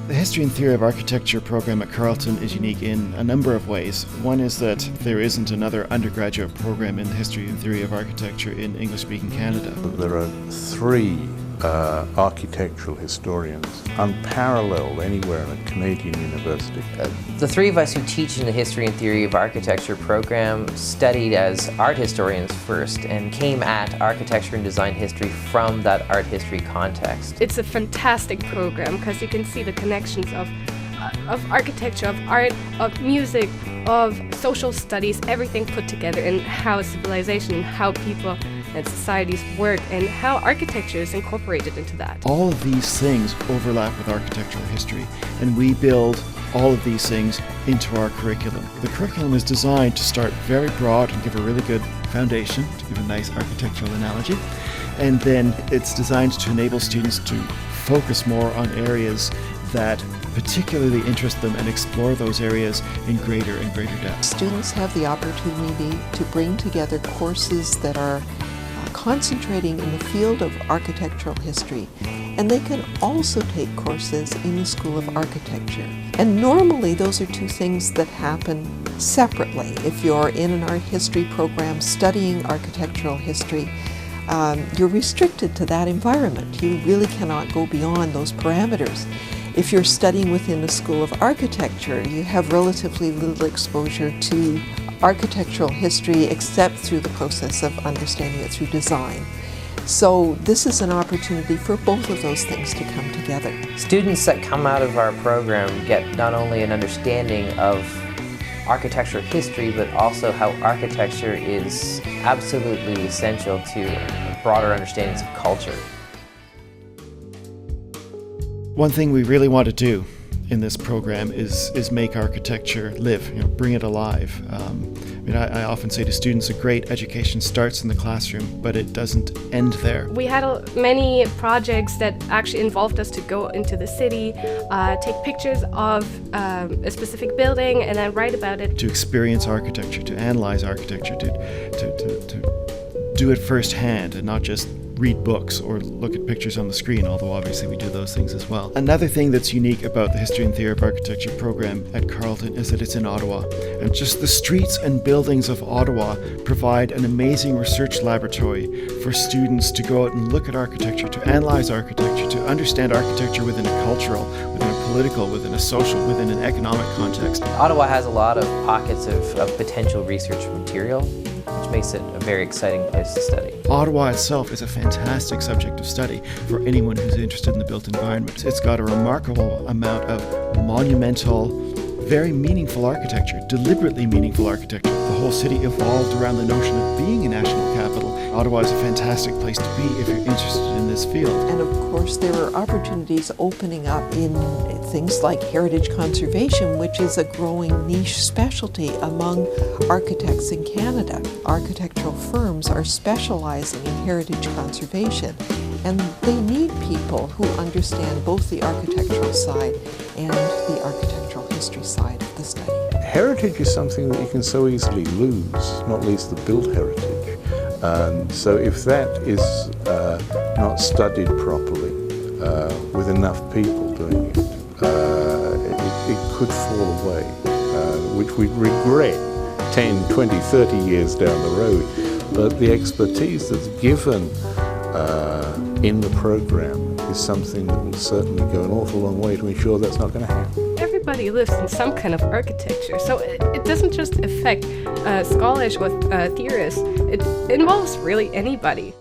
The History and Theory of Architecture program at Carleton is unique in a number of ways. One is that there isn't another undergraduate program in the History and Theory of Architecture in English-speaking Canada. There are three architectural historians, unparalleled anywhere in a Canadian university. The three of us who teach in the History and Theory of Architecture program studied as art historians first and came at architecture and design history from that art history context. It's a fantastic program because you can see the connections of architecture, of art, of music, of social studies, everything put together, and how civilization, how people and societies work, and how architecture is incorporated into that. All of these things overlap with architectural history, and we build all of these things into our curriculum. The curriculum is designed to start very broad and give a really good foundation, to give a nice architectural analogy, and then it's designed to enable students to focus more on areas that particularly interest them and explore those areas in greater and greater depth. Students have the opportunity to bring together courses that are concentrating in the field of architectural history, and they can also take courses in the School of Architecture. And normally those are two things that happen separately. If you're in an art history program studying architectural history, you're restricted to that environment. You really cannot go beyond those parameters. If you're studying within the School of Architecture, you have relatively little exposure to architectural history except through the process of understanding it through design. So this is an opportunity for both of those things to come together. Students that come out of our program get not only an understanding of architectural history, but also how architecture is absolutely essential to broader understandings of culture. One thing we really want to do in this program is make architecture live, bring it alive. I often say to students, a great education starts in the classroom, but it doesn't end there. We had many projects that actually involved us to go into the city, take pictures of a specific building, and then write about it. To experience architecture, to analyze architecture, to do it firsthand and not just read books or look at pictures on the screen, although obviously we do those things as well. Another thing that's unique about the History and Theory of Architecture program at Carleton is that it's in Ottawa. And just the streets and buildings of Ottawa provide an amazing research laboratory for students to go out and look at architecture, to analyze architecture, to understand architecture within a cultural, within a political, within a social, within an economic context. Ottawa has a lot of pockets of potential research material, which makes it a very exciting place to study. Ottawa itself is a fantastic subject of study for anyone who's interested in the built environment. It's got a remarkable amount of monumental, very meaningful architecture, deliberately meaningful architecture. The whole city evolved around the notion of being a national capital. Ottawa is a fantastic place to be if you're interested in this field. And of course there are opportunities opening up in things like heritage conservation, which is a growing niche specialty among architects in Canada. Architectural firms are specializing in heritage conservation, and they need people who understand both the architectural side and the architectural history side of the study. Heritage is something that you can so easily lose, not least the built heritage. So if that is not studied properly with enough people doing it, it could fall away, which we'd regret 10, 20, 30 years down the road. But the expertise that's given in the program is something that will certainly go an awful long way to ensure that's not going to happen. Everybody lives in some kind of architecture, so it doesn't just affect scholars or theorists, it involves really anybody.